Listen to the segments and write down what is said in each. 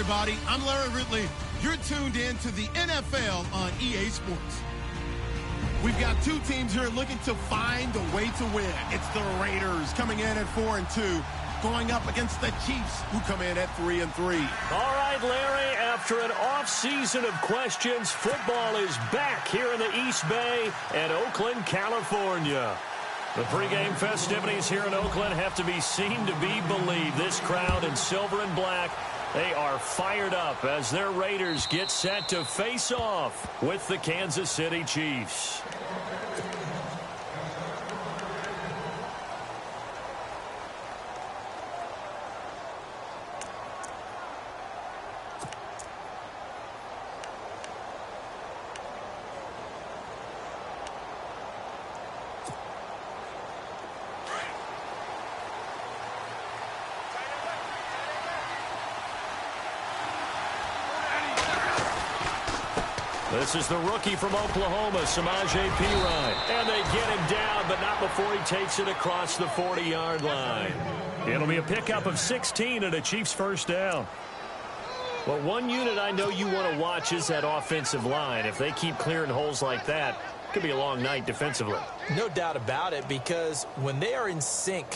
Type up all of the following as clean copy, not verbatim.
everybody. I'm Larry Ridley. You're tuned in to the NFL on EA Sports. We've got two teams here looking to find a way to win. It's the Raiders coming in at 4-2, going up against the Chiefs, who come in at 3-3. All right, Larry, after an off-season of questions, football is back here in the East Bay and Oakland, California. The pregame festivities here in Oakland have to be seen to be believed. This crowd in silver and black, they are fired up as their Raiders get set to face off with the Kansas City Chiefs. This is the rookie from Oklahoma, Samaje Perine. And they get him down, but not before he takes it across the 40-yard line. It'll be a pickup of 16 and a Chiefs first down. Well, one unit I know you want to watch is that offensive line. If they keep clearing holes like that, it could be a long night defensively. No doubt about it, because when they are in sync,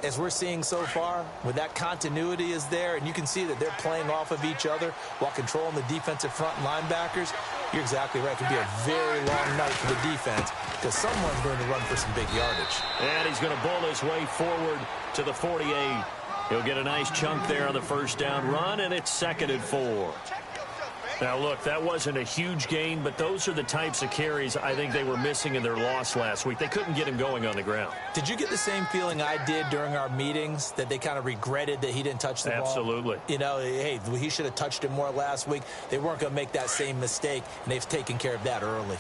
as we're seeing so far, when that continuity is there, and you can see that they're playing off of each other while controlling the defensive front linebackers, you're exactly right. It could be a very long night for the defense because someone's going to run for some big yardage. And he's going to bull his way forward to the 48. He'll get a nice chunk there on the first down run, and it's 2nd and 4. Now, look, that wasn't a huge gain, but those are the types of carries I think they were missing in their loss last week. They couldn't get him going on the ground. Did you get the same feeling I did during our meetings, that they kind of regretted that he didn't touch the ball? Absolutely. You know, hey, he should have touched it more last week. They weren't going to make that same mistake, and they've taken care of that early.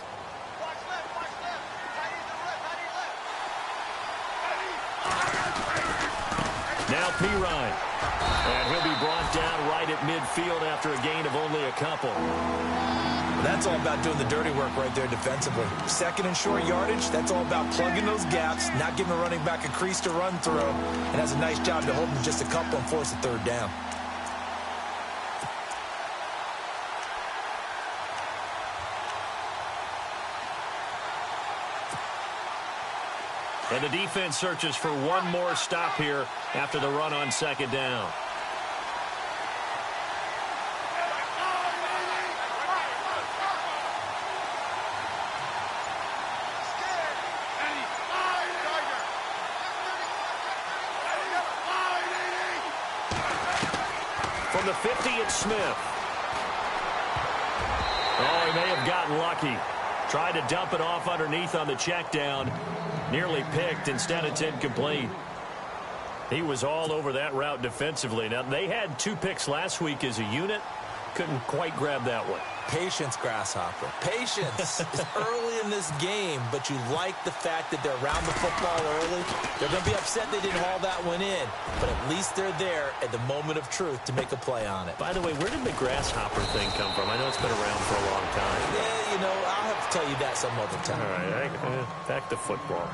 Now Perine. And he'll be brought down right at midfield after a gain of only a couple. That's all about doing the dirty work right there defensively. 2nd and short yardage, that's all about plugging those gaps, not giving a running back a crease to run through, and has a nice job to hold him just a couple and force a 3rd down. And the defense searches for one more stop here after the run on 2nd down. From the 50, it's Smith. Oh, he may have gotten lucky. Tried to dump it off underneath on the check down. Nearly picked. Instead, it's incomplete. He was all over that route defensively. Now, they had 2 picks last week as a unit. Couldn't quite grab that one. Patience, Grasshopper. Patience is early in this game, but you like the fact that they're around the football early. They're going to be upset they didn't haul that one in, but at least they're there at the moment of truth to make a play on it. By the way, where did the Grasshopper thing come from? I know it's been around for a long time. Yeah, you know, I'll have to tell you that some other time. All right, back to football.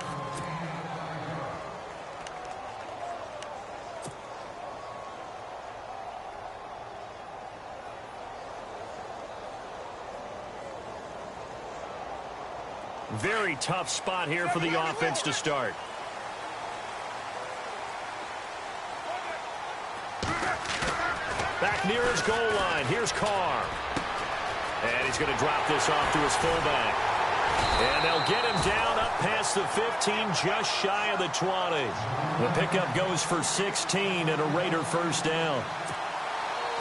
Very tough spot here for the offense to start. Back near his goal line. Here's Carr. And he's going to drop this off to his fullback. And they'll get him down up past the 15, just shy of the 20. The pickup goes for 16 and a Raider first down.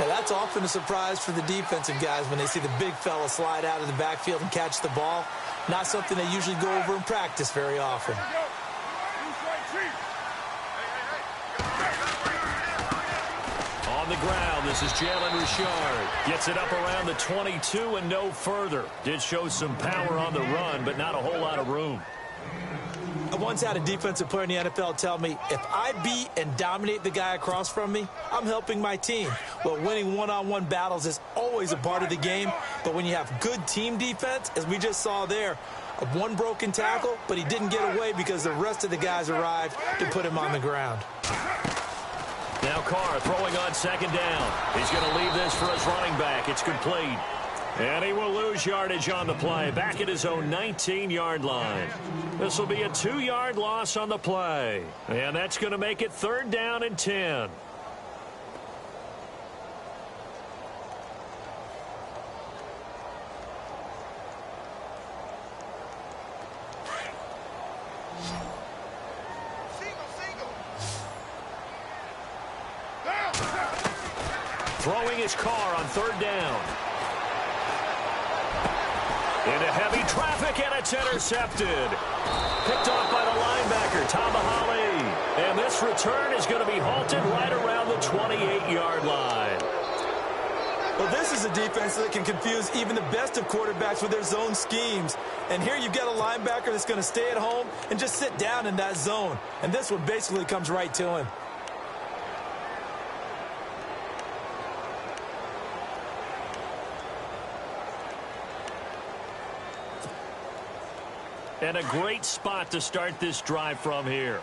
Now, that's often a surprise for the defensive guys when they see the big fella slide out of the backfield and catch the ball. Not something they usually go over in practice very often. On the ground, this is Jalen Richard. Gets it up around the 22 and no further. Did show some power on the run, but not a whole lot of room. I once had a defensive player in the NFL tell me, if I beat and dominate the guy across from me, I'm helping my team. Well, winning one-on-one battles is always a part of the game, but when you have good team defense, as we just saw there, one broken tackle, but he didn't get away because the rest of the guys arrived to put him on the ground. Now Now Carr throwing on second down. He's going to leave this for his running back. It's complete. And he will lose yardage on the play, back at his own 19-yard line. This will be a 2-yard loss on the play. And that's going to make it 3rd down and 10. Throwing his Carr on 3rd down. Into heavy traffic, and it's intercepted. Picked off by the linebacker, Tamahali. And this return is going to be halted right around the 28-yard line. Well, this is a defense that can confuse even the best of quarterbacks with their zone schemes. And here you've got a linebacker that's going to stay at home and just sit down in that zone. And this one basically comes right to him. And a great spot to start this drive from here.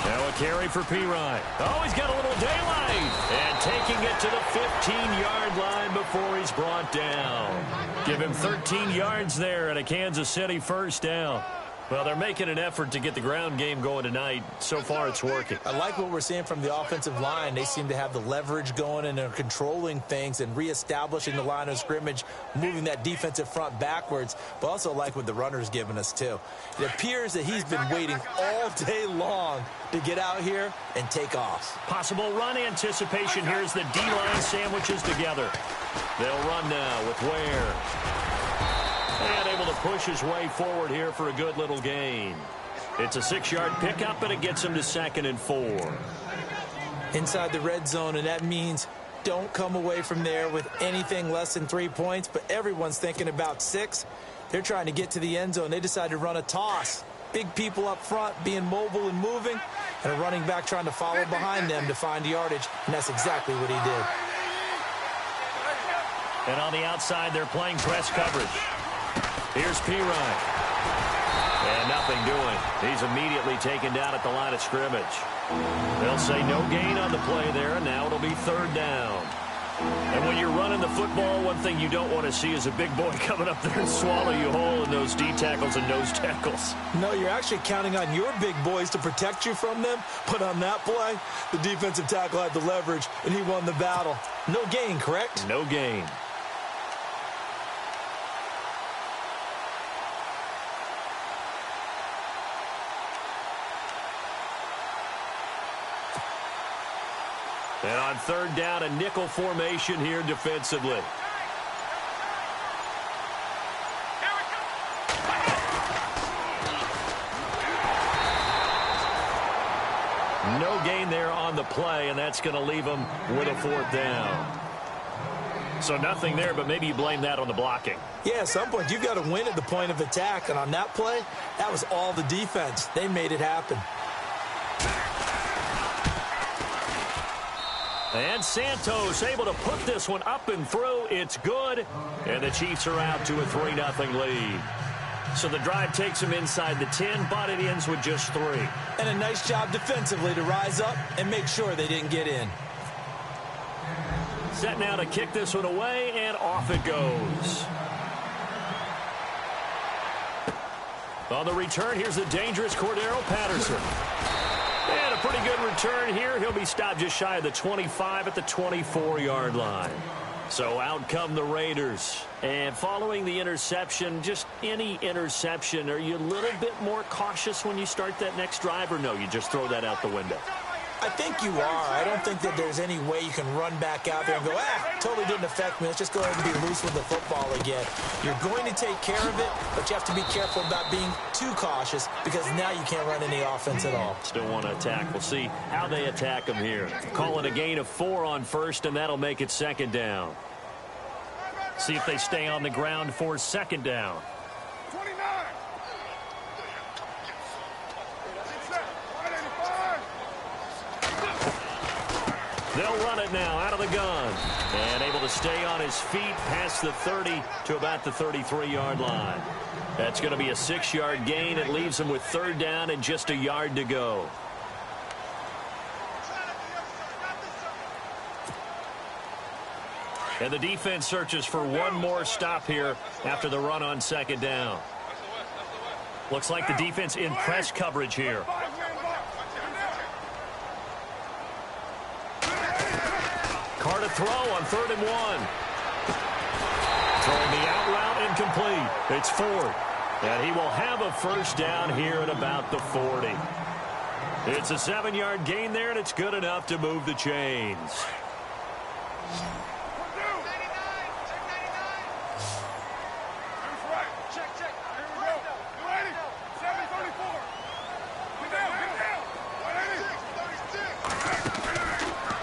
Now a carry for Pirine. Oh, he's got a little daylight. And taking it to the 15-yard line before he's brought down. Give him 13 yards there and a Kansas City 1st down. Well, they're making an effort to get the ground game going tonight. So far, it's working. I like what we're seeing from the offensive line. They seem to have the leverage going and they're controlling things and reestablishing the line of scrimmage, moving that defensive front backwards, but also like what the runner's giving us, too. It appears that he's been waiting all day long to get out here and take off. Possible run anticipation here as the D-line sandwiches together. They'll run now with Ware. And able to push his way forward here for a good little gain. It's a 6-yard pickup, and it gets him to 2nd and 4. Inside the red zone, and that means don't come away from there with anything less than 3 points, but everyone's thinking about 6. They're trying to get to the end zone. They decide to run a toss. Big people up front being mobile and moving, and a running back trying to follow behind them to find yardage, and that's exactly what he did. And on the outside, they're playing press coverage. Here's Pirine. And nothing doing. He's immediately taken down at the line of scrimmage. They'll say no gain on the play there, and now it'll be 3rd down. And when you're running the football, one thing you don't want to see is a big boy coming up there and swallow you whole in those D tackles and nose tackles. No, you're actually counting on your big boys to protect you from them. But on that play, the defensive tackle had the leverage, and he won the battle. No gain, correct? No gain. And on 3rd down, a nickel formation here defensively. No gain there on the play, and that's going to leave him with a 4th down. So nothing there, but maybe you blame that on the blocking. Yeah, at some point, you've got to win at the point of attack. And on that play, that was all the defense. They made it happen. And Santos able to put this one up and through. It's good. And the Chiefs are out to a 3-0 lead. So the drive takes them inside the 10, but it ends with just 3. And a nice job defensively to rise up and make sure they didn't get in. Set now to kick this one away, and off it goes. On the return, here's the dangerous Cordero Patterson. And a pretty good return here. He'll be stopped just shy of the 25 at the 24-yard line. So out come the Raiders. And following the interception, just any interception, are you a little bit more cautious when you start that next drive, or no, you just throw that out the window? I think you are. I don't think that there's any way you can run back out there and go, totally didn't affect me. Let's just go ahead and be loose with the football again. You're going to take care of it, but you have to be careful about being too cautious because now you can't run any offense at all. Still want to attack. We'll see how they attack them here. Call it a gain of 4 on 1st, and that'll make it 2nd down. See if they stay on the ground for 2nd down. They'll run it now out of the gun. And able to stay on his feet past the 30 to about the 33-yard line. That's going to be a 6-yard gain. It leaves him with 3rd down and just a yard to go. And the defense searches for one more stop here after the run on 2nd down. Looks like the defense in press coverage here. Carr to throw on 3rd and 1. Throwing the out route incomplete. It's Ford. And he will have a 1st down here at about the 40. It's a 7-yard gain there, and it's good enough to move the chains.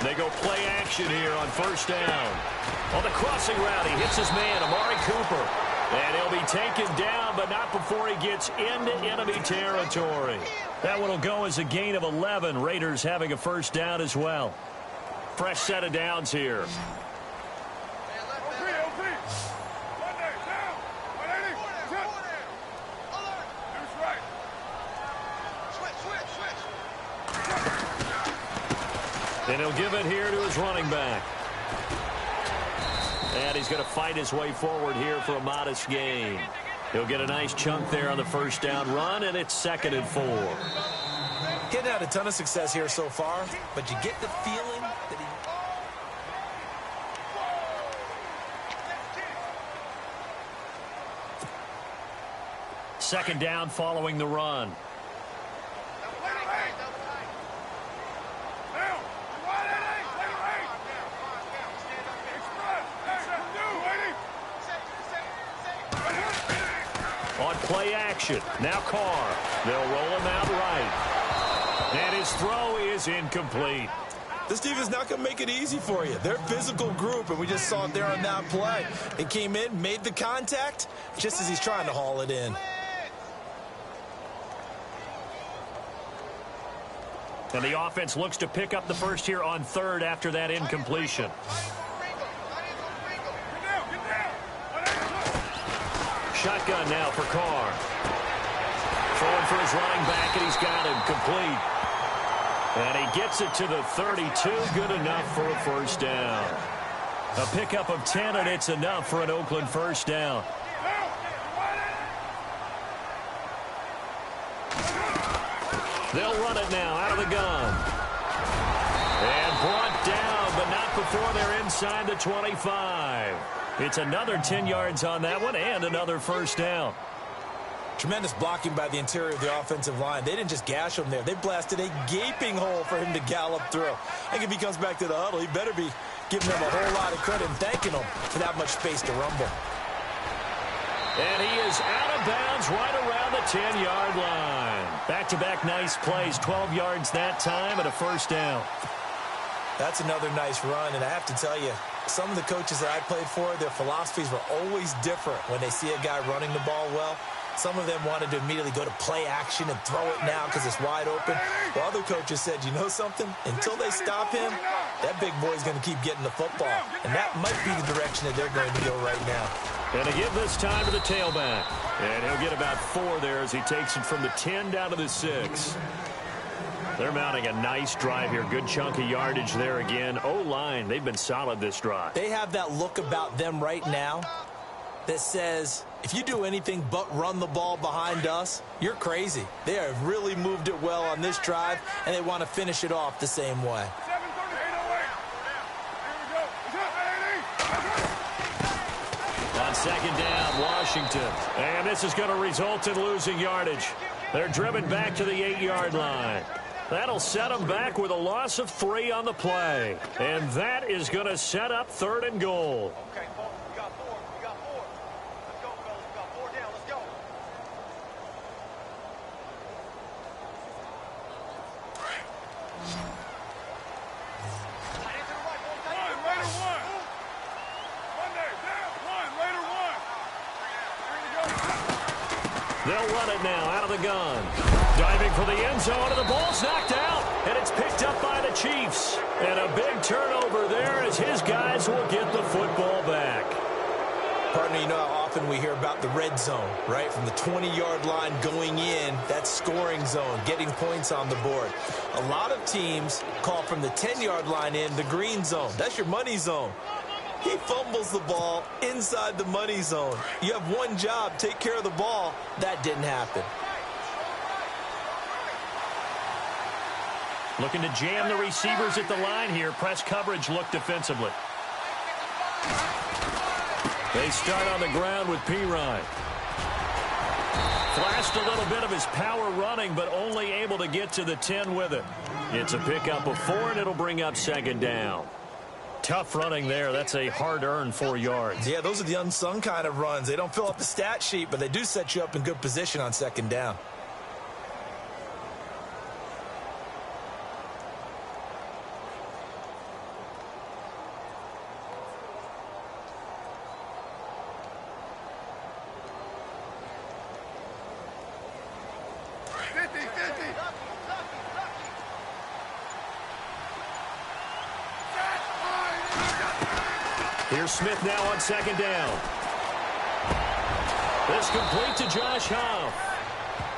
They go play action here on 1st down. On the crossing route, he hits his man, Amari Cooper. And he'll be taken down, but not before he gets into enemy territory. That one will go as a gain of 11. Raiders having a 1st down as well. Fresh set of downs here. And he'll give it here to his running back. And he's going to fight his way forward here for a modest gain. He'll get a nice chunk there on the 1st down run, and it's 2nd and 4. Getting out a ton of success here so far, but you get the feeling that he... 2nd down following the run. On play action. Now Carr. They'll roll him out right. And his throw is incomplete. This defense not going to make it easy for you. They're a physical group, and we just saw it there on that play. He came in, made the contact, just as he's trying to haul it in. And the offense looks to pick up the 1st here on 3rd after that incompletion. Shotgun now for Carr. Throwing for his running back, and he's got him complete. And he gets it to the 32. Good enough for a 1st down. A pickup of 10, and it's enough for an Oakland 1st down. They'll run it now out of the gun. And brought down, but not before they're inside the 25. It's another 10 yards on that one and another 1st down. Tremendous blocking by the interior of the offensive line. They didn't just gash him there. They blasted a gaping hole for him to gallop through. I think if he comes back to the huddle, he better be giving them a whole lot of credit and thanking them for that much space to rumble. And he is out of bounds right around the 10-yard line. Back-to-back nice plays, 12 yards that time and a 1st down. That's another nice run, and I have to tell you, some of the coaches that I played for, their philosophies were always different when they see a guy running the ball well. Some of them wanted to immediately go to play action and throw it now because it's wide open. While other coaches said, you know something? Until they stop him, that big boy's going to keep getting the football. And that might be the direction that they're going to go right now. And to give this time to the tailback. And he'll get about 4 there as he takes it from the 10 down to the 6. They're mounting a nice drive here. Good chunk of yardage there again. O-line, they've been solid this drive. They have that look about them right now that says, if you do anything but run the ball behind us, you're crazy. They have really moved it well on this drive, and they want to finish it off the same way. On 2nd down, Washington. And this is going to result in losing yardage. They're driven back to the 8-yard line. That'll set them back with a loss of 3 on the play. And that is going to set up 3rd and goal. Okay, we got 4. We got 4. Let's go, fellas. We got 4 down. Let's go. They'll run it now out of the gun. Diving for the end zone, and the ball's knocked out. And it's picked up by the Chiefs. And a big turnover. Partner, you know how often we hear about the red zone, right? From the 20-yard line going in, that scoring zone, getting points on the board. A lot of teams call from the 10-yard line in the green zone. That's your money zone. He fumbles the ball inside the money zone. You have one job, take care of the ball. That didn't happen. Looking to jam the receivers at the line here. Press coverage look defensively. They start on the ground with Pirine. Flashed a little bit of his power running, but only able to get to the 10 with it. It's a pickup of 4, and it'll bring up second down. Tough running there. That's a hard-earned 4 yards. Yeah, those are the unsung kind of runs. They don't fill up the stat sheet, but they do set you up in good position on second down. Here's Smith now on second down. This complete to Josh Huff.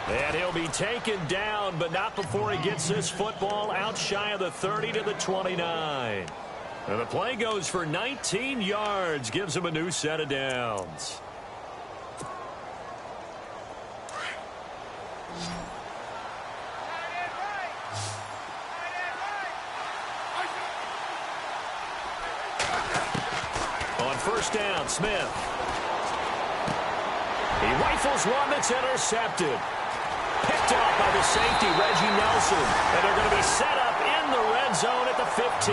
And he'll be taken down, but not before he gets this football out shy of the 30 to the 29. And the play goes for 19 yards, gives him a new set of downs. First down, Smith. He rifles one that's intercepted. Picked off by the safety, Reggie Nelson. And they're going to be set up in the red zone at the 15.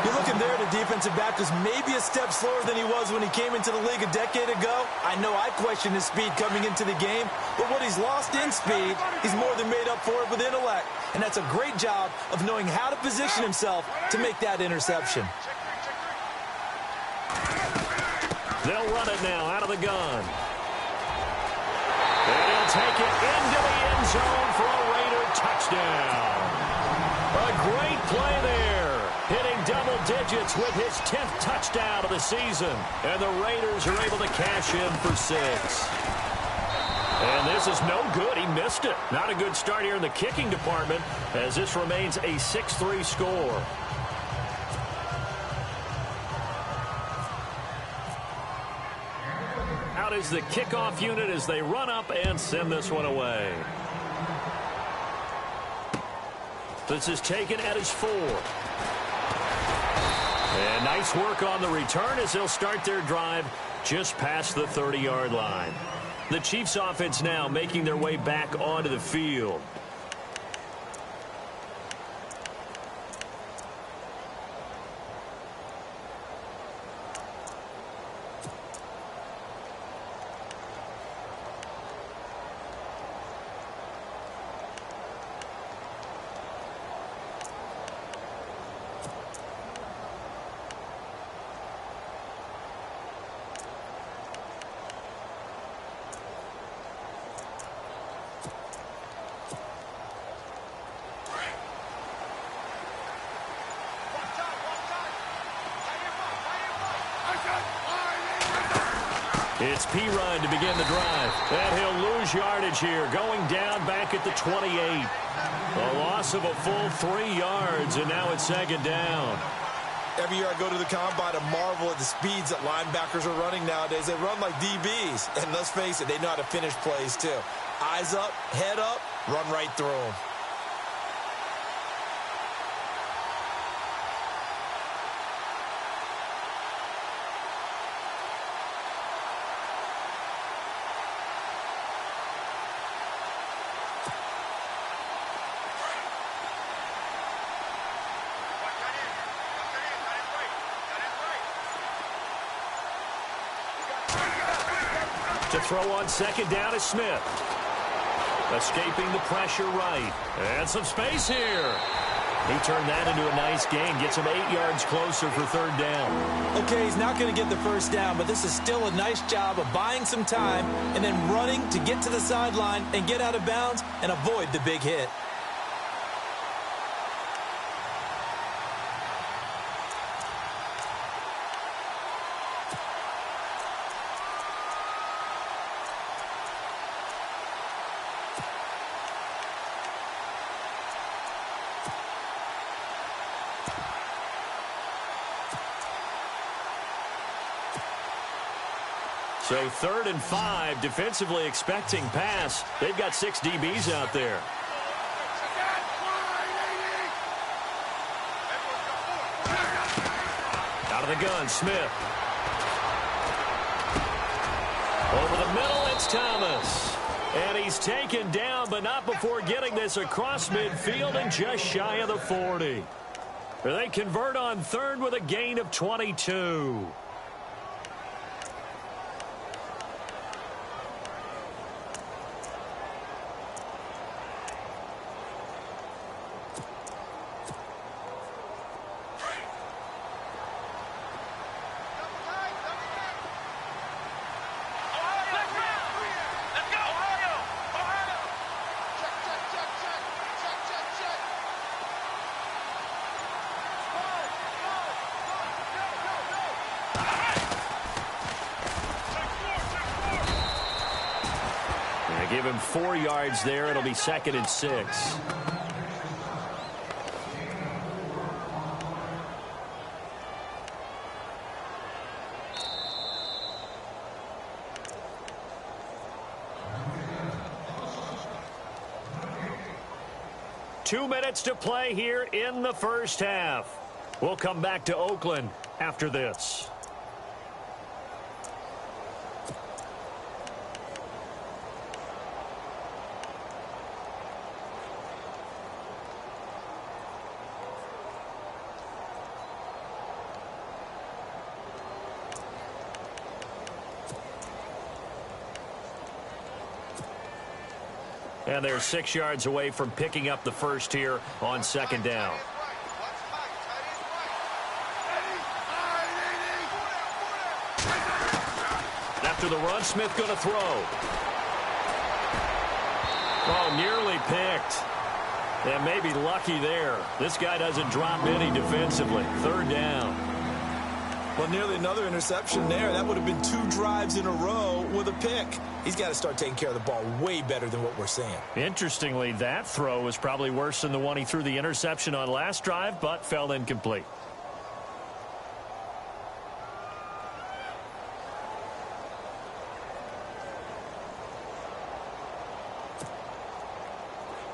You're looking there, the defensive back was maybe a step slower than he was when he came into the league a decade ago. I know I questioned his speed coming into the game, but what he's lost in speed, he's more than made up for it with intellect. And that's a great job of knowing how to position himself to make that interception. They'll run it now out of the gun. And he'll take it into the end zone for a Raider touchdown. A great play there. Hitting double digits with his 10th touchdown of the season. And the Raiders are able to cash in for 6. And this is no good. He missed it. Not a good start here in the kicking department as this remains a 6-3 score. Out is the kickoff unit as they run up and send this one away. This is taken at his 4. And nice work on the return as they'll start their drive just past the 30-yard line. The Chiefs offense now making their way back onto the field. It's Pirine to begin the drive. And he'll lose yardage here, going down back at the 28. A loss of a full 3 yards, and now it's second down. Every year I go to the combine and marvel at the speeds that linebackers are running nowadays. They run like DBs. And let's face it, they know how to finish plays too. Eyes up, head up, run right through them. To throw on second down is Smith. Escaping the pressure right. And some space here. He turned that into a nice gain. Gets him 8 yards closer for third down. Okay, he's not going to get the first down, but this is still a nice job of buying some time and then running to get to the sideline and get out of bounds and avoid the big hit. So 3rd and 5, defensively expecting pass. They've got 6 DBs out there. Out of the gun, Smith. Over the middle, it's Thomas. And he's taken down, but not before getting this across midfield and just shy of the 40. They convert on 3rd with a gain of 22. Give him 4 yards there. It'll be 2nd and 6. Two minutes to play here in the first half. We'll come back to Oakland after this. And they're 6 yards away from picking up the first here on 2nd down. After the run, Smith going to throw. Oh, nearly picked. And maybe lucky there. This guy doesn't drop any defensively. 3rd down. Well, nearly another interception there. That would have been 2 drives in a row with a pick. He's got to start taking care of the ball way better than what we're seeing. Interestingly, that throw was probably worse than the one he threw the interception on last drive, but fell incomplete.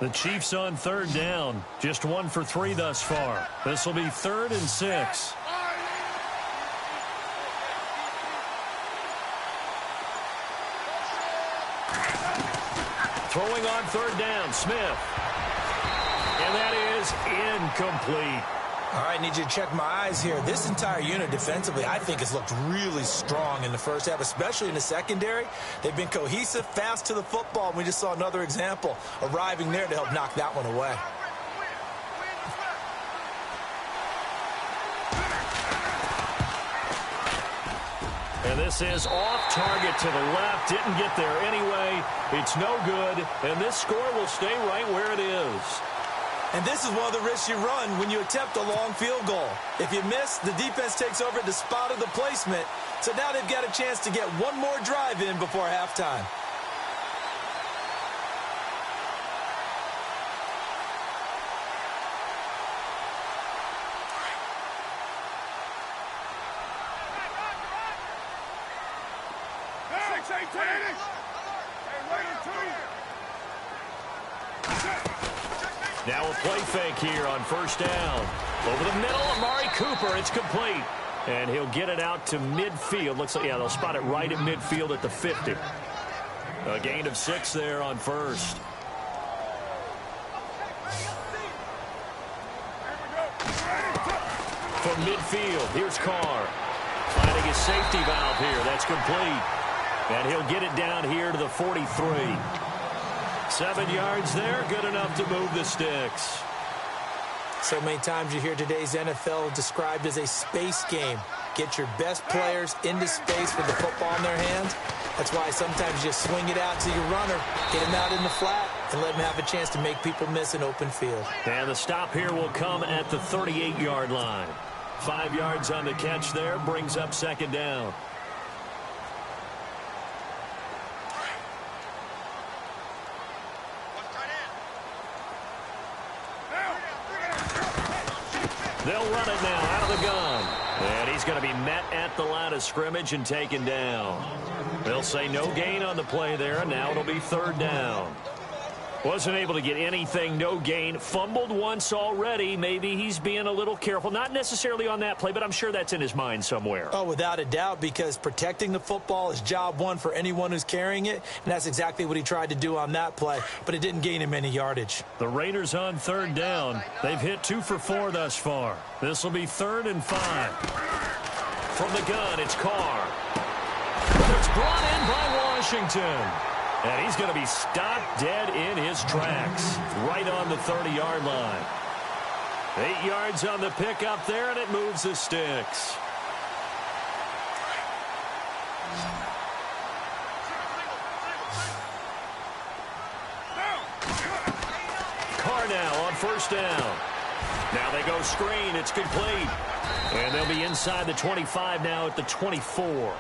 The Chiefs on 3rd down. Just 1 for 3 thus far. This will be 3rd and 6. Throwing on 3rd down, Smith. And that is incomplete. All right, need you to check my eyes here. This entire unit defensively, I think, has looked really strong in the first half, especially in the secondary. They've been cohesive, fast to the football. We just saw another example arriving there to help knock that one away. And this is off target to the left. Didn't get there anyway. It's no good. And this score will stay right where it is. And this is one of the risks you run when you attempt a long field goal. If you miss, the defense takes over at the spot of the placement. So now they've got a chance to get one more drive in before halftime. Now a play fake here on 1st down. Over the middle, Amari Cooper. It's complete. And he'll get it out to midfield. Looks like, yeah, they'll spot it right at midfield at the 50. A gain of 6 there on 1st. From midfield, here's Carr. Finding his safety valve here. That's complete. And he'll get it down here to the 43. 7 yards there, good enough to move the sticks. So many times you hear today's NFL described as a space game. Get your best players into space with the football in their hands. That's why sometimes you just swing it out to your runner, get him out in the flat, and let him have a chance to make people miss an open field. And the stop here will come at the 38-yard line. 5 yards on the catch there, brings up 2nd down. They'll run it now out of the gun. And he's going to be met at the line of scrimmage and taken down. They'll say no gain on the play there. Now it'll be 3rd down. Wasn't able to get anything, no gain. Fumbled once already. Maybe he's being a little careful. Not necessarily on that play, but I'm sure that's in his mind somewhere. Oh, without a doubt, because protecting the football is job one for anyone who's carrying it, and that's exactly what he tried to do on that play, but it didn't gain him any yardage. The Raiders on 3rd down. They've hit 2 for 4 thus far. This will be 3rd and 5. From the gun, it's Carr. It's brought in by Washington. And he's going to be stopped dead in his tracks, right on the 30-yard line. 8 yards on the pickup there, and it moves the sticks. Carr now on 1st down. Now they go screen. It's complete. And they'll be inside the 25 now at the 24.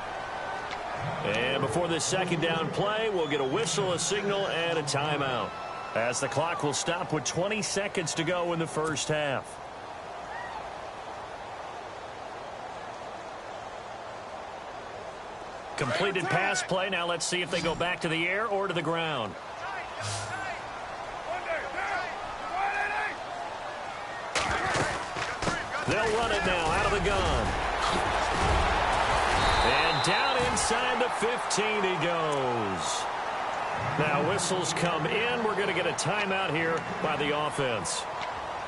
And before this 2nd down play, we'll get a whistle, a signal, and a timeout, as the clock will stop with 20 seconds to go in the 1st half. Completed pass play. Now let's see if they go back to the air or to the ground. They'll run it now out of the gun. And down inside the 15 he goes. Now whistles come in. We're going to get a timeout here by the offense,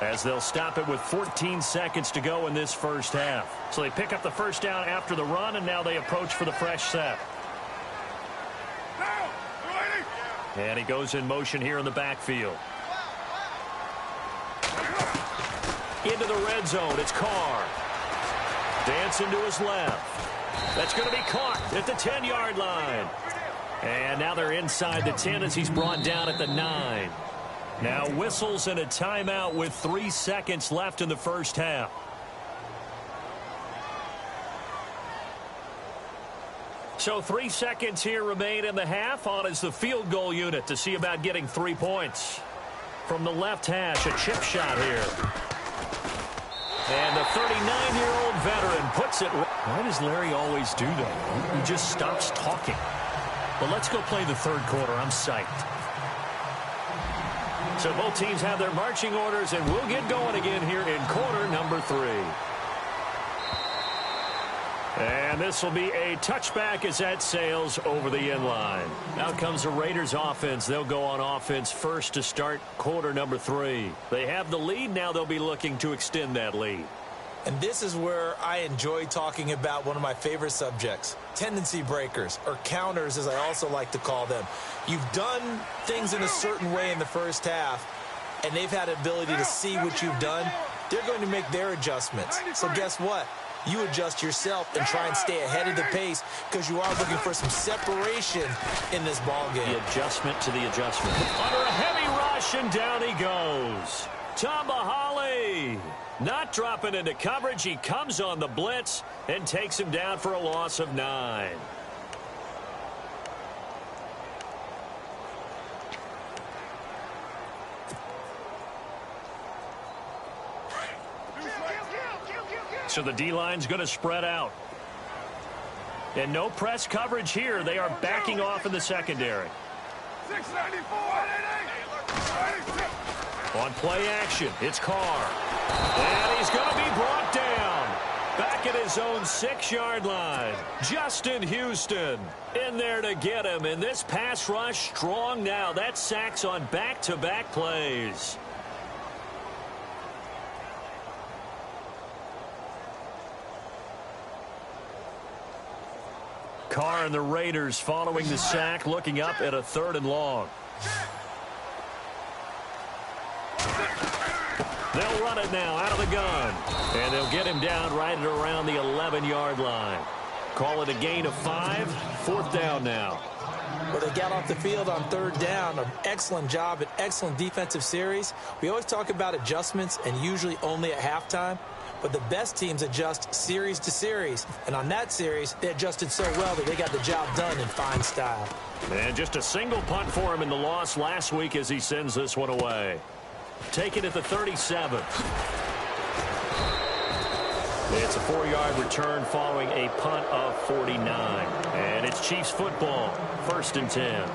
as they'll stop it with 14 seconds to go in this 1st half. So they pick up the 1st down after the run, and now they approach for the fresh set. And he goes in motion here in the backfield. Into the red zone. It's Carr. Dancing to his left. That's going to be caught at the 10-yard line. And now they're inside the 10 as he's brought down at the 9. Now whistles and a timeout with 3 seconds left in the 1st half. So 3 seconds here remain in the half. On is the field goal unit to see about getting 3 points. From the left hash, a chip shot here. And the 39-year-old veteran puts it. Why does Larry always do that? He just stops talking. But let's go play the 3rd quarter. I'm psyched. So both teams have their marching orders, and we'll get going again here in quarter number 3. And this will be a touchback as that sails over the inline. Out comes the Raiders offense. They'll go on offense first to start quarter number 3. They have the lead. Now they'll be looking to extend that lead. And this is where I enjoy talking about one of my favorite subjects, tendency breakers, or counters as I also like to call them. You've done things in a certain way in the 1st half, and they've had the ability to see what you've done. They're going to make their adjustments. So guess what? You adjust yourself and try and stay ahead of the pace, because you are looking for some separation in this ball game. The adjustment to the adjustment. Under a heavy rush, and down he goes. Tambahali not dropping into coverage. He comes on the blitz and takes him down for a loss of 9. So the D-line's going to spread out. And no press coverage here. They are backing off in the secondary. On play action, it's Carr. And he's going to be brought down. Back at his own 6-yard line. Justin Houston in there to get him. And this pass rush strong now. That's sacks on back-to-back plays. Carr and the Raiders following the sack, looking up at a 3rd and long. They'll run it now out of the gun. And they'll get him down right at around the 11-yard line. Call it a gain of 5. 4th down now. Well, they got off the field on 3rd down. An excellent job, an excellent defensive series. We always talk about adjustments, and usually only at halftime. But the best teams adjust series to series. And on that series, they adjusted so well that they got the job done in fine style. And just a single punt for him in the loss last week as he sends this one away. Take it at the 37. It's a 4-yard return following a punt of 49. And it's Chiefs football, 1st and 10.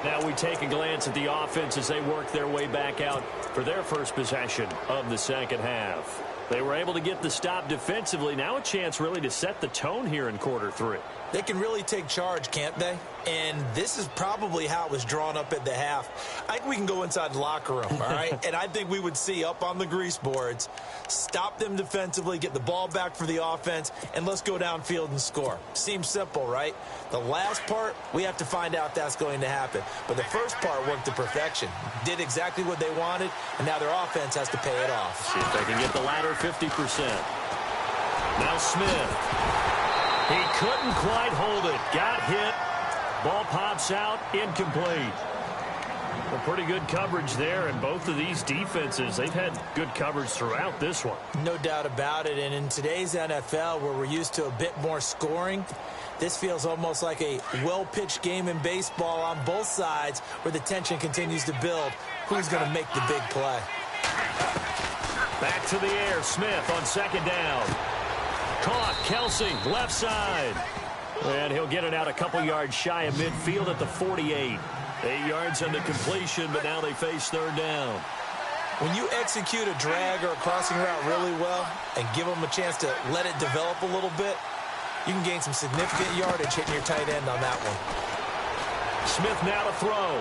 Now we take a glance at the offense as they work their way back out for their first possession of the second half. They were able to get the stop defensively. Now a chance really to set the tone here in quarter 3. They can really take charge, can't they? And this is probably how it was drawn up at the half. I think we can go inside the locker room, all right? And I think we would see up on the grease boards, stop them defensively, get the ball back for the offense, and let's go downfield and score. Seems simple, right? The last part, we have to find out if that's going to happen. But the first part worked to perfection. Did exactly what they wanted, and now their offense has to pay it off. See if they can get the latter 50%. Now Smith. He couldn't quite hold it. Got hit. Ball pops out. Incomplete. Well, pretty good coverage there, and both of these defenses, they've had good coverage throughout this one. No doubt about it, and in today's NFL, where we're used to a bit more scoring, this feels almost like a well-pitched game in baseball on both sides where the tension continues to build. Who's going to make the big play? Back to the air. Smith on 2nd down. Caught. Kelsey, left side. And he'll get it out a couple yards shy of midfield at the 48. 8 yards on the completion, but now they face 3rd down. When you execute a drag or a crossing route really well and give them a chance to let it develop a little bit, you can gain some significant yardage hitting your tight end on that one. Smith now to throw.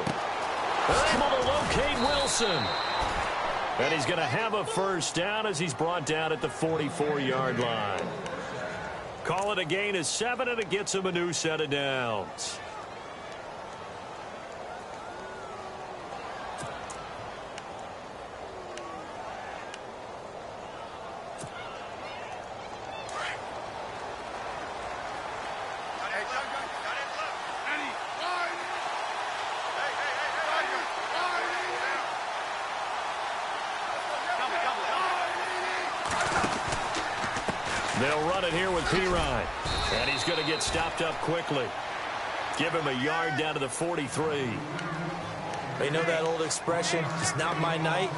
Able to locate Wilson. And he's going to have a 1st down as he's brought down at the 44-yard line. Call it a gain of 7, and it gets him a new set of downs. They'll run it here with Pirine. And he's going to get stopped up quickly. Give him a yard down to the 43. You know that old expression, it's not my night?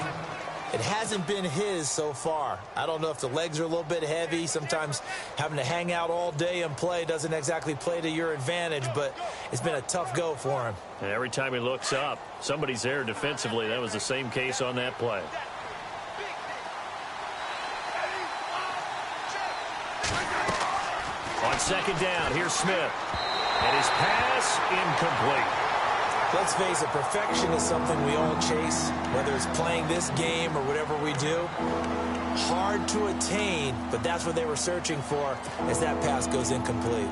It hasn't been his so far. I don't know if the legs are a little bit heavy. Sometimes having to hang out all day and play doesn't exactly play to your advantage, but it's been a tough go for him. And every time he looks up, somebody's there defensively. That was the same case on that play. On 2nd down, here's Smith. And his pass incomplete. Let's face it, perfection is something we all chase, whether it's playing this game or whatever we do. Hard to attain, but that's what they were searching for as that pass goes incomplete.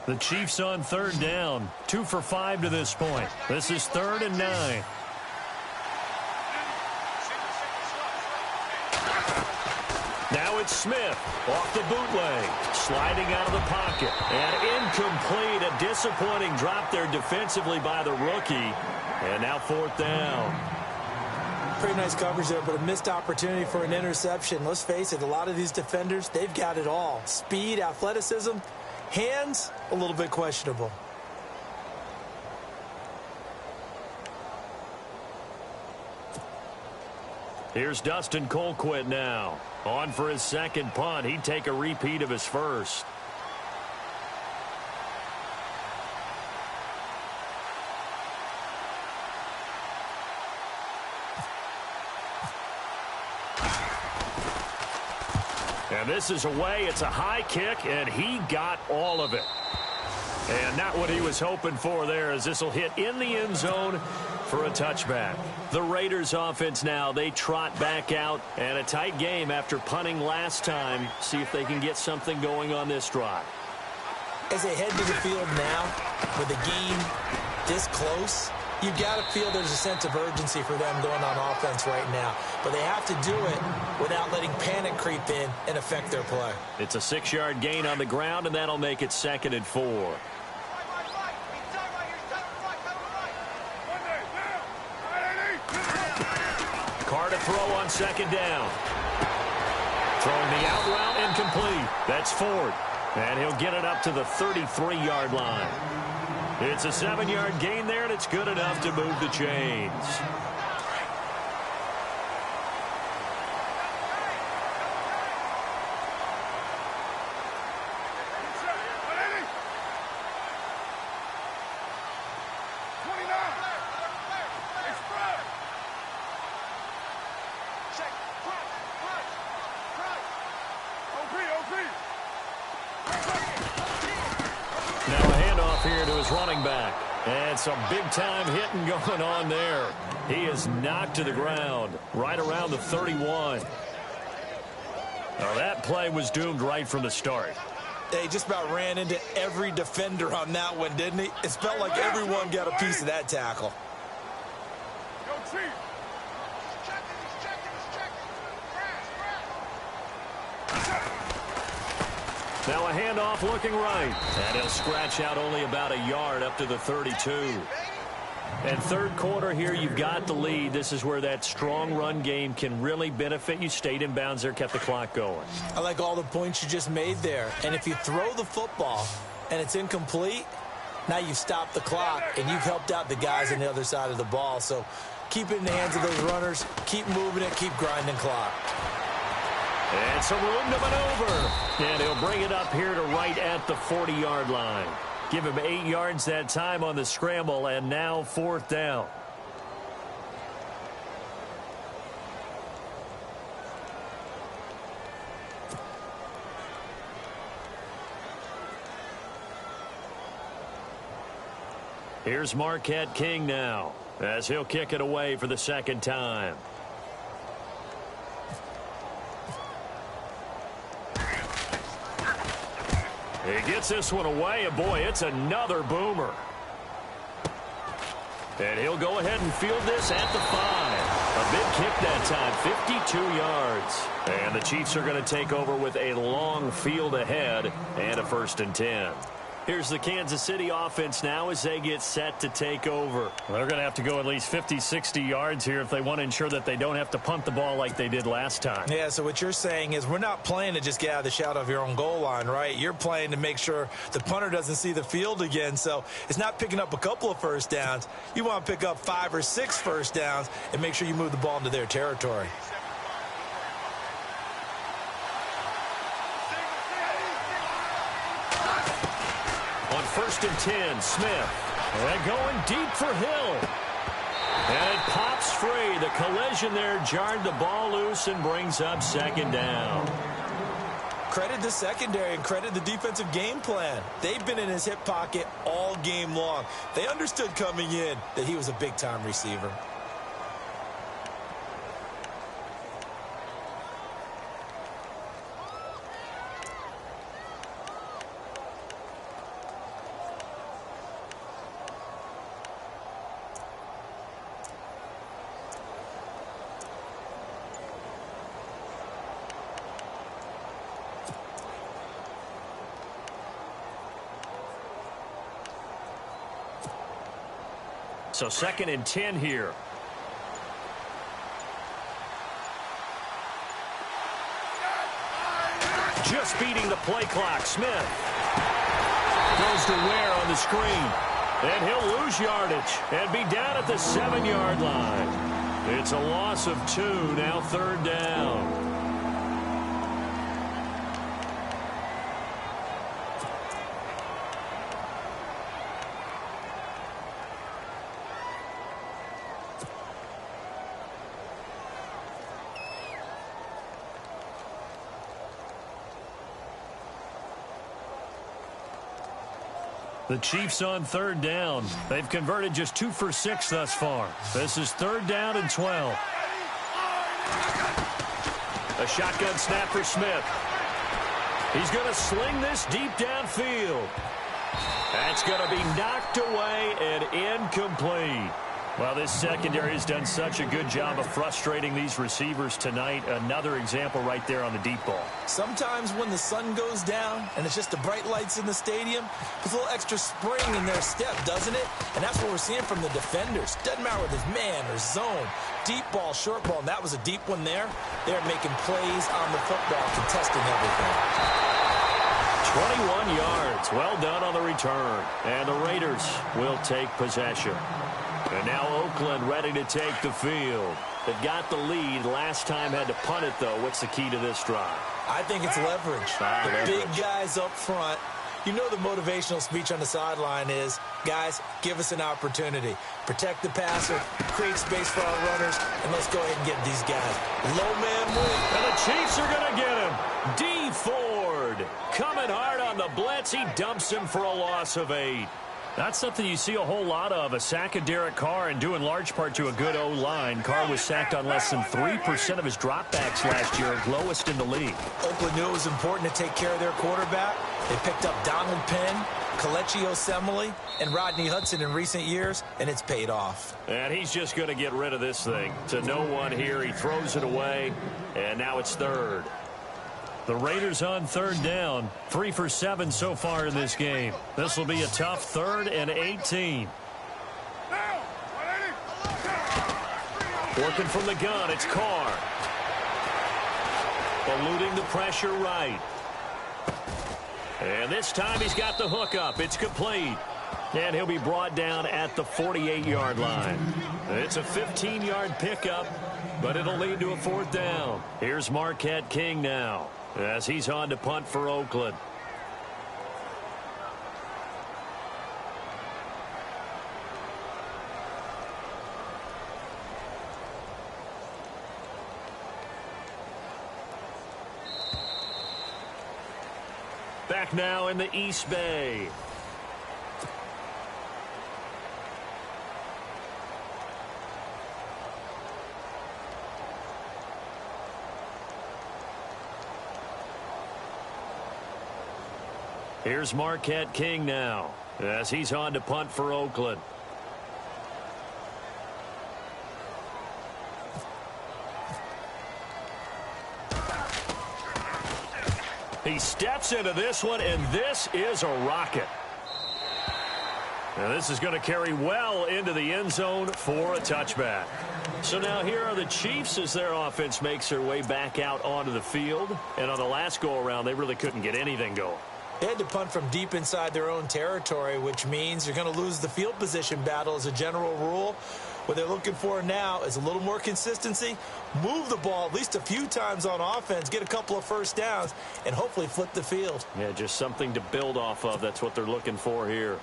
The Chiefs on 3rd down. 2 for 5 to this point. This is 3rd and 9. Now it's Smith off the bootleg. Sliding out of the pocket. And incomplete. A disappointing drop there defensively by the rookie. And now 4th down. Pretty nice coverage there, but a missed opportunity for an interception. Let's face it, a lot of these defenders, they've got it all. Speed, athleticism. Hands, a little bit questionable. Here's Dustin Colquitt now. On for his 2nd punt. He'd take a repeat of his 1st. And this is away. It's a high kick, and he got all of it. And not what he was hoping for there, as this will hit in the end zone for a touchback. The Raiders offense now, they trot back out, and a tight game after punting last time. See if they can get something going on this drive. As they head to the field now, with the game this close, you've got to feel there's a sense of urgency for them going on offense right now. But they have to do it without letting panic creep in and affect their play. It's a 6-yard gain on the ground, and that'll make it 2nd and 4. Carr to throw on second down. Throwing the out route incomplete. That's Ford. And he'll get it up to the 33-yard line. It's a 7-yard gain there, and it's good enough to move the chains. Here to his running back. And some big-time hitting going on there. He is knocked to the ground right around the 31. Now, that play was doomed right from the start. He just about ran into every defender on that one, didn't he? It felt like everyone got a piece of that tackle. Now a handoff looking right. And he'll scratch out only about a yard up to the 32. And third quarter here, you've got the lead. This is where that strong run game can really benefit you. Stayed in bounds there, kept the clock going. I like all the points you just made there. And if you throw the football and it's incomplete, now you've stopped the clock and you've helped out the guys on the other side of the ball. So keep it in the hands of those runners. Keep moving it. Keep grinding clock. And some room to maneuver. And he'll bring it up here to right at the 40-yard line. Give him 8 yards that time on the scramble, and now fourth down. Here's Marquette King now, as he'll kick it away for the second time. He gets this one away, and boy, it's another boomer. And he'll go ahead and field this at the 5. A big kick that time, 52 yards. And the Chiefs are going to take over with a long field ahead and a 1st and 10. Here's the Kansas City offense now as they get set to take over. They're going to have to go at least 50, 60 yards here if they want to ensure that they don't have to punt the ball like they did last time. Yeah, so what you're saying is we're not playing to just get out of the shadow of your own goal line, right? You're playing to make sure the punter doesn't see the field again. So it's not picking up a couple of first downs. You want to pick up 5 or 6 first downs and make sure you move the ball into their territory. On 1st and 10, Smith. And going deep for Hill. And it pops free. The collision there jarred the ball loose and brings up second down. Credit the secondary and credit the defensive game plan. They've been in his hip pocket all game long. They understood coming in that he was a big-time receiver. So 2nd and 10 here. Just beating the play clock. Smith goes to Ware on the screen. And he'll lose yardage and be down at the 7-yard line. It's a loss of 2, now 3rd down. The Chiefs on 3rd down. They've converted just 2 for 6 thus far. This is 3rd down and 12. A shotgun snap for Smith. He's going to sling this deep downfield. That's going to be knocked away and incomplete. Well, this secondary has done such a good job of frustrating these receivers tonight. Another example right there on the deep ball. Sometimes when the sun goes down and it's just the bright lights in the stadium, there's a little extra spring in their step, doesn't it? And that's what we're seeing from the defenders. Doesn't matter whether it's man or zone. deep ball, short ball, and that was a deep one there. They're making plays on the football, contesting everything. 21 yards. Well done on the return. And the Raiders will take possession. And now Oakland ready to take the field. They've got the lead. Last time had to punt it, though. What's the key to this drive? I think it's leverage. The big guys up front. You know the motivational speech on the sideline is, guys, give us an opportunity. Protect the passer, create space for our runners, and let's go ahead and get these guys. Low man move. And the Chiefs are going to get him. D. Ford coming hard on the blitz. He dumps him for a loss of 8. That's something you see a whole lot of, a sack of Derek Carr, and due in large part to a good O-line. Carr was sacked on less than 3% of his dropbacks last year, lowest in the league. Oakland knew it was important to take care of their quarterback. They picked up Donald Penn, Kelechi Osemele, and Rodney Hudson in recent years, and it's paid off. And he's just going to get rid of this thing. To no one here, he throws it away, and now it's third. The Raiders on third down, 3 for 7 so far in this game. This will be a tough 3rd and 18. Working from the gun, it's Carr. Eluding the pressure right. And this time he's got the hook up. It's complete. And he'll be brought down at the 48-yard line. It's a 15-yard pickup, but it'll lead to a 4th down. Here's Marquette King now, as he's on to punt for Oakland. Back now in the East Bay. Here's Marquette King now, as he's on to punt for Oakland. He steps into this one, and this is a rocket. Now this is going to carry well into the end zone for a touchback. So now here are the Chiefs as their offense makes their way back out onto the field. And on the last go-around, they really couldn't get anything going. They had to punt from deep inside their own territory, which means you're going to lose the field position battle as a general rule. What they're looking for now is a little more consistency, move the ball at least a few times on offense, get a couple of first downs, and hopefully flip the field. Yeah, just something to build off of. That's what they're looking for here.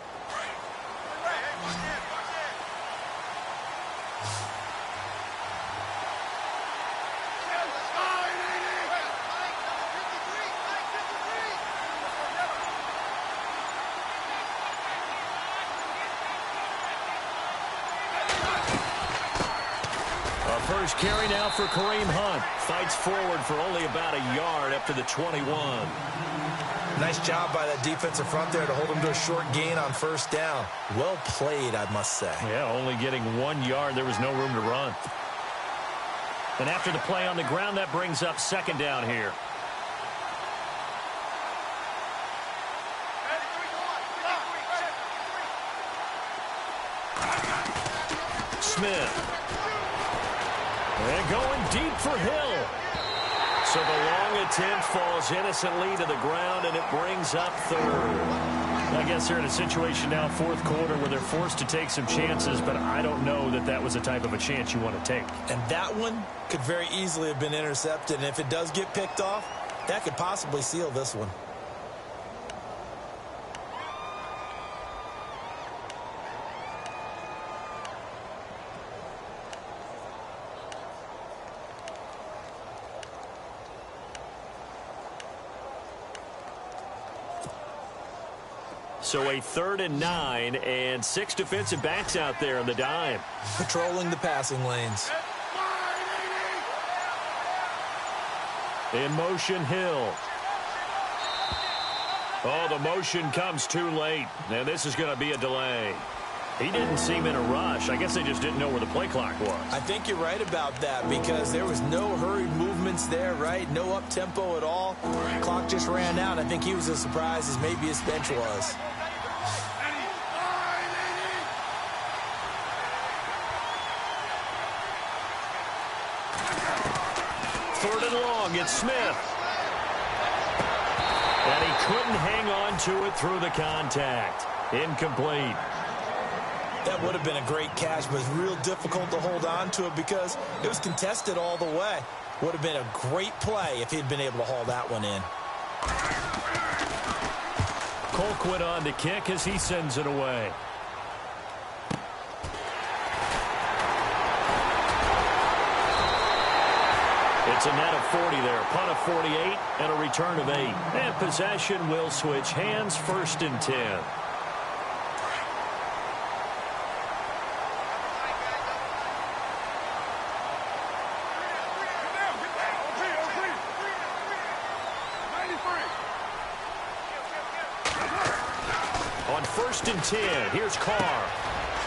First carry now for Kareem Hunt. Fights forward for only about a yard up to the 21. Nice job by that defensive front there to hold him to a short gain on first down. Well played, I must say. Yeah, only getting 1 yard. There was no room to run. And after the play on the ground, that brings up 2nd down here. Smith. And going deep for Hill. So the long attempt falls innocently to the ground, and it brings up 3rd. I guess they're in a situation now, 4th quarter, where they're forced to take some chances, but I don't know that that was the type of a chance you want to take. And that one could very easily have been intercepted, and if it does get picked off, that could possibly seal this one. So a 3rd and 9, and 6 defensive backs out there in the dime. Patrolling the passing lanes. In motion, Hill. Oh, the motion comes too late, and this is going to be a delay. He didn't seem in a rush. I guess they just didn't know where the play clock was. I think you're right about that because there was no hurried movements there, right? No up-tempo at all. Clock just ran out. I think he was as surprised as maybe his bench was. Third and long, it's Smith. And he couldn't hang on to it through the contact. Incomplete. That would have been a great catch, but it's real difficult to hold on to it because it was contested all the way. Would have been a great play if he'd been able to haul that one in. Colquitt on to kick as he sends it away. It's a net of 40 there. Punt of 48 and a return of 8. And possession will switch hands. First and 10. On first and 10, here's Carr.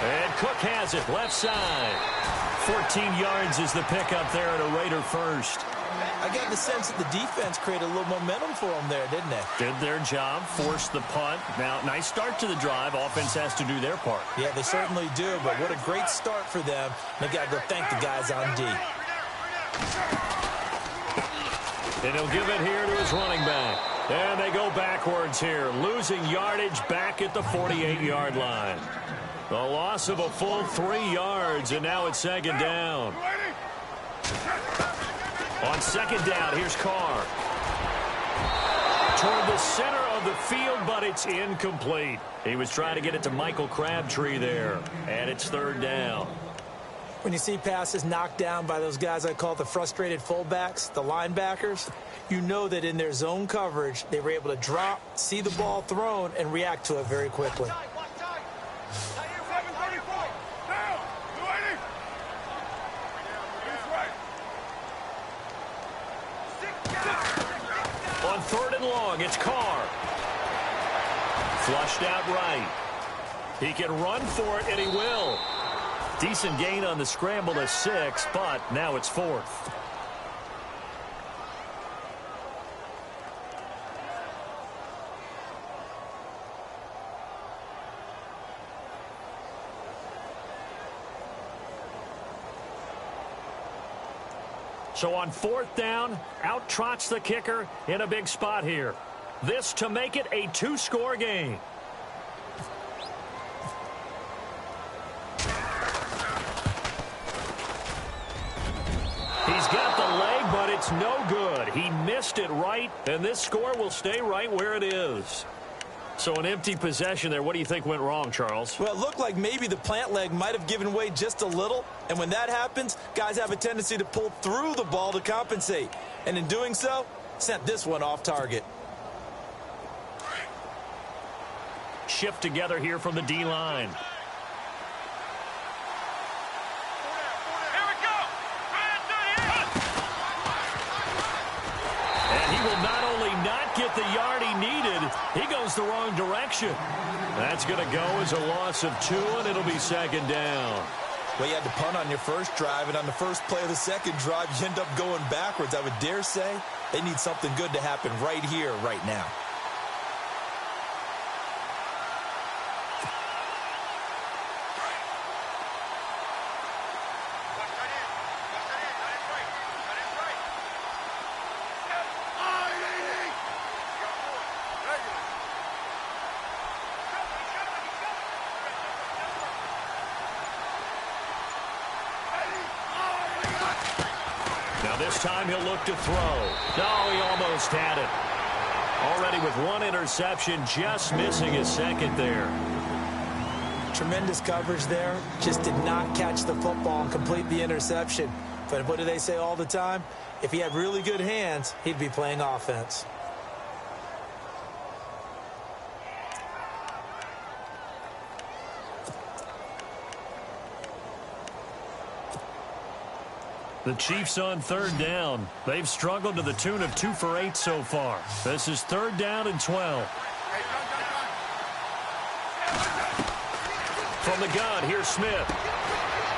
And Cook has it, left side. 14 yards is the pickup there at a Raider first. I got the sense that the defense created a little momentum for them there, didn't they? Did their job, forced the punt. Now, nice start to the drive. Offense has to do their part. Yeah, they certainly do, but what a great start for them. They got to go thank the guys on D. And he'll give it here to his running back. And they go backwards here, losing yardage back at the 48-yard line. The loss of a full 3 yards, and now it's second down. On second down, here's Carr. Toward the center of the field, but it's incomplete. He was trying to get it to Michael Crabtree there, and it's third down. When you see passes knocked down by those guys I call the frustrated fullbacks, the linebackers, you know that in their zone coverage, they were able to drop, see the ball thrown, and react to it very quickly. On third and long, it's Carr. Flushed out right. He can run for it, and he will. Decent gain on the scramble to 6, but now it's fourth. So on fourth down, out trots the kicker in a big spot here. This to make it a 2-score game. He's got the leg, but it's no good. He missed it right, and this score will stay right where it is. So an empty possession there. What do you think went wrong, Charles? Well, it looked like maybe the plant leg might have given way just a little. And when that happens, guys have a tendency to pull through the ball to compensate. And in doing so, sent this one off target. Shift together here from the D-line. And he will not only not get the yard he needed, he goes the wrong direction. That's going to go as a loss of 2, and it'll be second down. Well, you had to punt on your first drive, and on the first play of the second drive, you end up going backwards. I would dare say they need something good to happen right here, right now. Now this time he'll look to throw. No, he almost had it. Already with 1 interception, just missing his second there. Tremendous coverage there. Just did not catch the football and complete the interception. But what do they say all the time? If he had really good hands, he'd be playing offense. The Chiefs on third down. They've struggled to the tune of 2 for 8 so far. This is third down and 12. From the gun, here's Smith.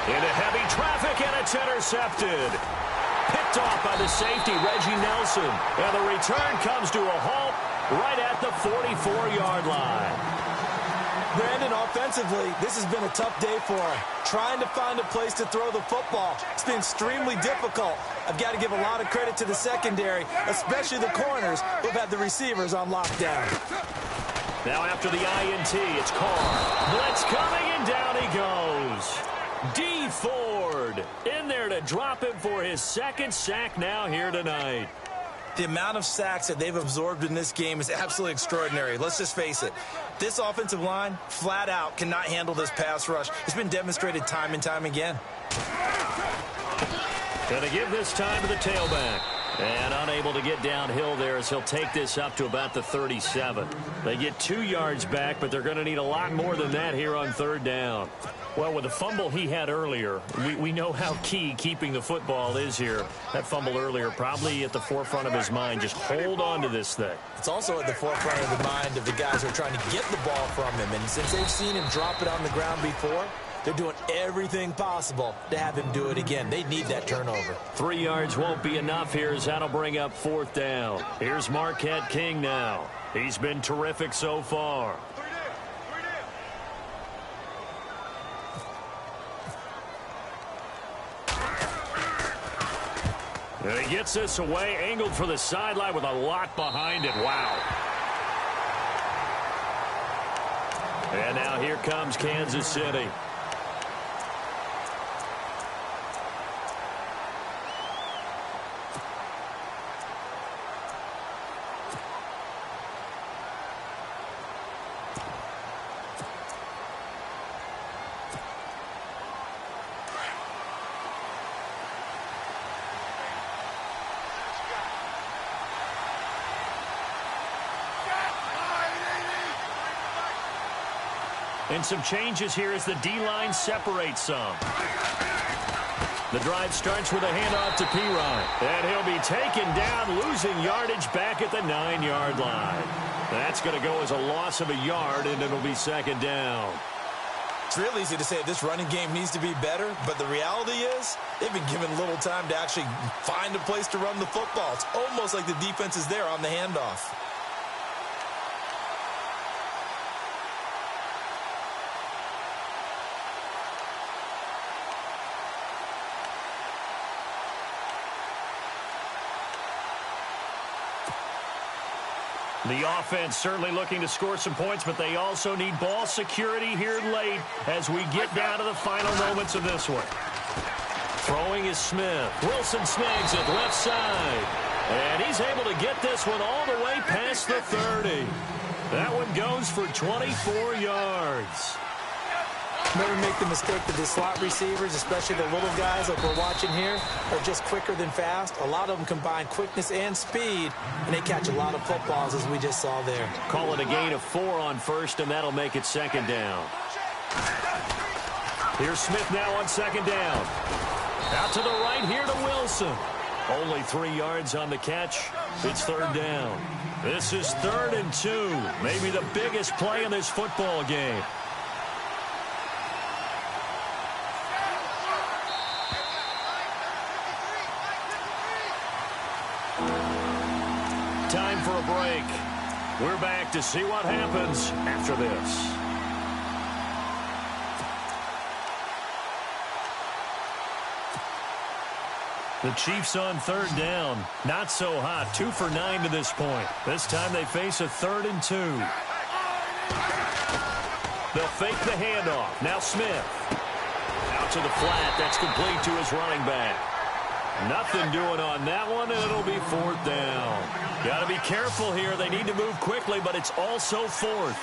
Into heavy traffic, and it's intercepted. Picked off by the safety, Reggie Nelson. And the return comes to a halt right at the 44-yard line. Brandon, offensively, this has been a tough day for him. Trying to find a place to throw the football. It's been extremely difficult. I've got to give a lot of credit to the secondary, especially the corners who've had the receivers on lockdown. Now after the INT, it's Carr. Blitz coming, and down he goes. D. Ford in there to drop him for his second sack now here tonight. The amount of sacks that they've absorbed in this game is absolutely extraordinary. Let's just face it. This offensive line, flat out, cannot handle this pass rush. It's been demonstrated time and time again. Gonna give this time to the tailback. And unable to get downhill there as he'll take this up to about the 37. They get 2 yards back, but they're going to need a lot more than that here on third down. Well, with the fumble he had earlier, we know how key keeping the football is here. That fumble earlier probably at the forefront of his mind. Just hold on to this thing. It's also at the forefront of the mind of the guys who are trying to get the ball from him. And since they've seen him drop it on the ground before, they're doing everything possible to have him do it again. They need that turnover. 3 yards won't be enough here as that'll bring up fourth down. Here's Marquette King now. He's been terrific so far. And he gets this away, angled for the sideline with a lot behind it. Wow. And now here comes Kansas City. And some changes here as the D-line separates some. The drive starts with a handoff to P-Ryan. And he'll be taken down, losing yardage back at the 9-yard line. That's going to go as a loss of a yard, and it'll be second down. It's real easy to say this running game needs to be better, but the reality is they've been given little time to actually find a place to run the football. It's almost like the defense is there on the handoff. The offense certainly looking to score some points, but they also need ball security here late as we get down to the final moments of this one. Throwing is Smith. Wilson snags it left side. And he's able to get this one all the way past the 30. That one goes for 24 yards. Never make the mistake that the slot receivers, especially the little guys like we're watching here, are just quicker than fast. A lot of them combine quickness and speed, and they catch a lot of footballs, as we just saw there. Call it a gain of 4 on first, and that'll make it second down. Here's Smith now on second down. Out to the right here to Wilson. Only 3 yards on the catch. It's third down. This is 3rd and 2. Maybe the biggest play in this football game. Time for a break. We're back to see what happens after this. The Chiefs on third down. Not so hot. 2 for 9 to this point. This time they face a 3rd and 2. They'll fake the handoff. Now Smith. Out to the flat. That's complete to his running back. Nothing doing on that one, and it'll be 4th down. Got to be careful here. They need to move quickly, but it's also 4th.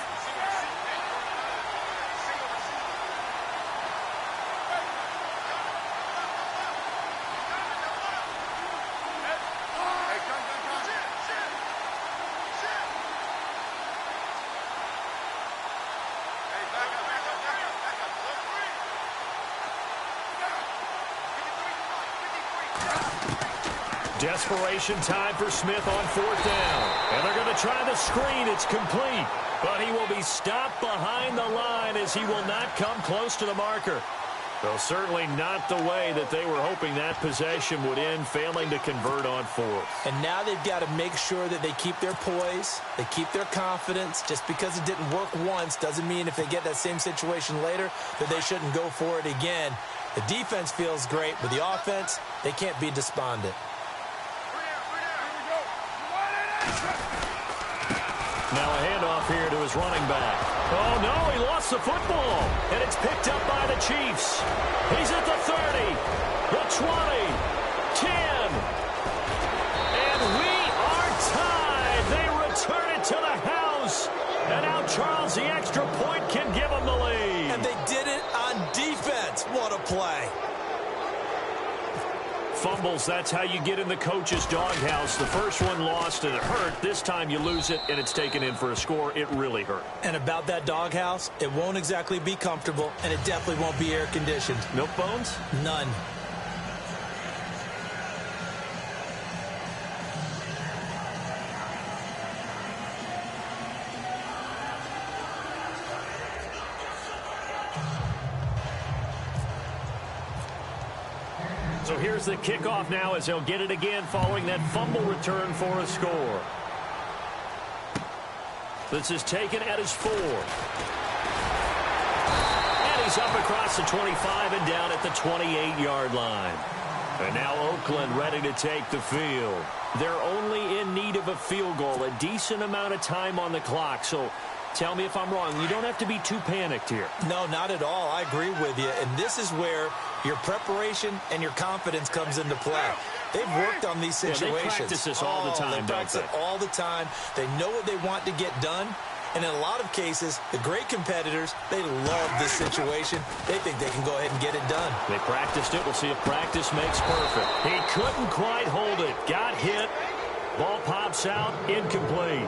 Desperation time for Smith on 4th down. And they're going to try the screen. It's complete. But he will be stopped behind the line as he will not come close to the marker. Well, certainly not the way that they were hoping that possession would end, failing to convert on fourth. And now they've got to make sure that they keep their poise, they keep their confidence. Just because it didn't work once doesn't mean if they get that same situation later that they shouldn't go for it again. The defense feels great, but the offense, they can't be despondent. Now a handoff here to his running back. Oh, no, he lost the football. And it's picked up by the Chiefs. He's at the 30, the 20, 10. And we are tied. They return it to the house. And now Charles, the extra point, can give them the lead. And they did it on defense. What a play. Fumbles, that's how you get in the coach's doghouse. The first one lost and it hurt. This time you lose it and it's taken in for a score. It really hurt. And about that doghouse, it won't exactly be comfortable, and it definitely won't be air-conditioned. Milk bones? None. So here's the kickoff now as they'll get it again following that fumble return for a score. This is taken at his 4. And he's up across the 25 and down at the 28-yard line. And now Oakland ready to take the field. They're only in need of a field goal, a decent amount of time on the clock. So tell me if I'm wrong. You don't have to be too panicked here. No, not at all. I agree with you. And this is where your preparation and your confidence comes into play. They've worked on these situations. They practice this all the time, They practice it all the time. They know what they want to get done. And in a lot of cases, the great competitors, they love this situation. They think they can go ahead and get it done. They practiced it. We'll see if practice makes perfect. He couldn't quite hold it. Got hit. Ball pops out. Incomplete.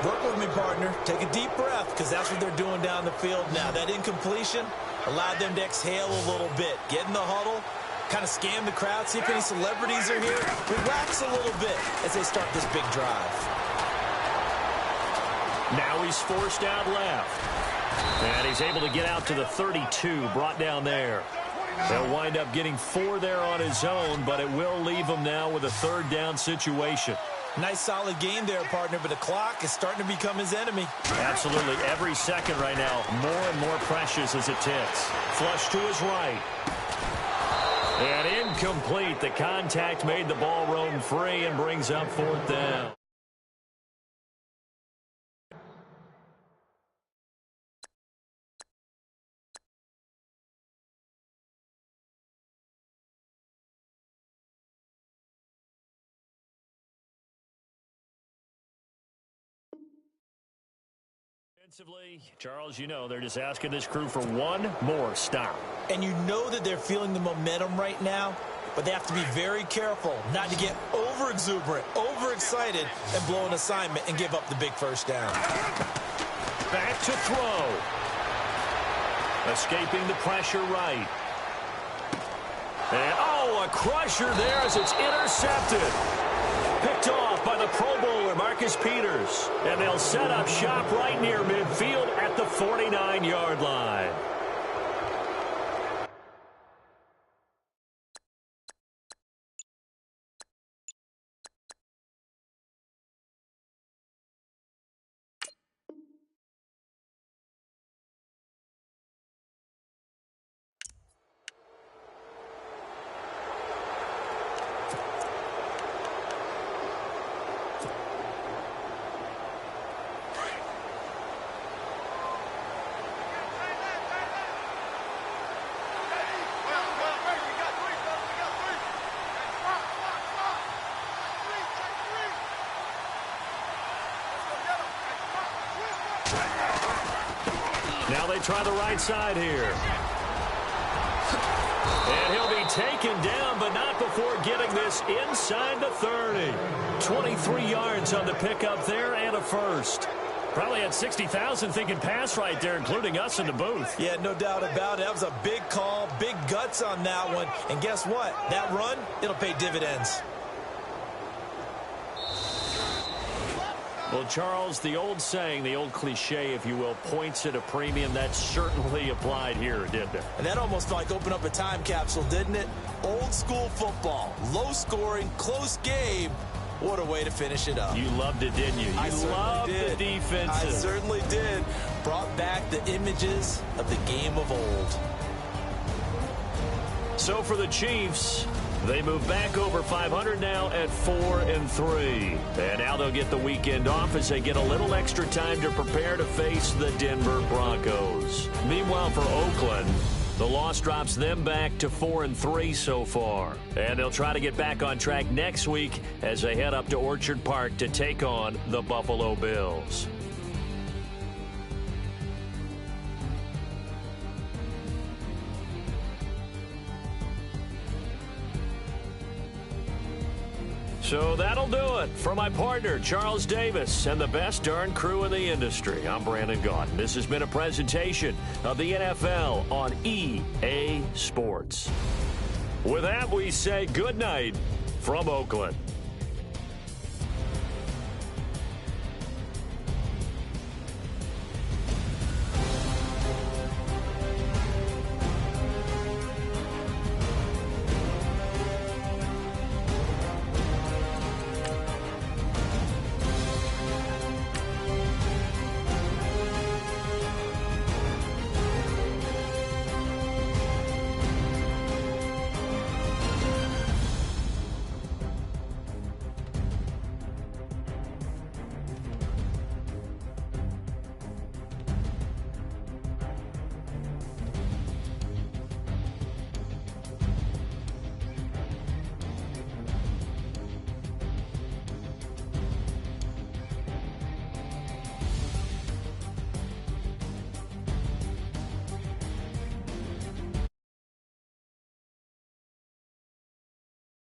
Work with me, partner. Take a deep breath, because that's what they're doing down the field now. That incompletion allowed them to exhale a little bit. Get in the huddle, kind of scan the crowd, see if any celebrities are here. Relax a little bit as they start this big drive. Now he's forced out left. And he's able to get out to the 32, brought down there. They'll wind up getting 4 there on his own, but it will leave him now with a third down situation. Nice solid game there, partner, but the clock is starting to become his enemy. Absolutely. Every second right now, more and more precious as it ticks. Flush to his right. And incomplete. The contact made the ball roam free and brings up 4th down. Defensively, Charles, you know, they're just asking this crew for one more stop. And you know that they're feeling the momentum right now, but they have to be very careful not to get over-exuberant, overexcited, and blow an assignment and give up the big first down. Back to throw. Escaping the pressure right. And, oh, a crusher there as it's intercepted. Picked off by the Pro Bowler, Marcus Peters. And they'll set up shop right near midfield at the 49-yard line. Now they try the right side here. And he'll be taken down, but not before getting this inside the 30. 23 yards on the pickup there and a first. Probably had 60,000 thinking pass right there, including us in the booth. Yeah, no doubt about it. That was a big call, big guts on that one. And guess what? That run, it'll pay dividends. Well, Charles, the old saying, the old cliche, if you will, points at a premium, that certainly applied here, didn't it? And that almost like opened up a time capsule, didn't it? Old school football, low scoring, close game. What a way to finish it up. You loved it, didn't you? You loved the defenses. I certainly did. Brought back the images of the game of old. So for the Chiefs, they move back over 500 now at 4-3. And now they'll get the weekend off as they get a little extra time to prepare to face the Denver Broncos. Meanwhile, for Oakland, the loss drops them back to 4-3 so far. And they'll try to get back on track next week as they head up to Orchard Park to take on the Buffalo Bills. So that'll do it for my partner, Charles Davis, and the best darn crew in the industry. I'm Brandon Gaudin. This has been a presentation of the NFL on EA Sports. With that, we say good night from Oakland.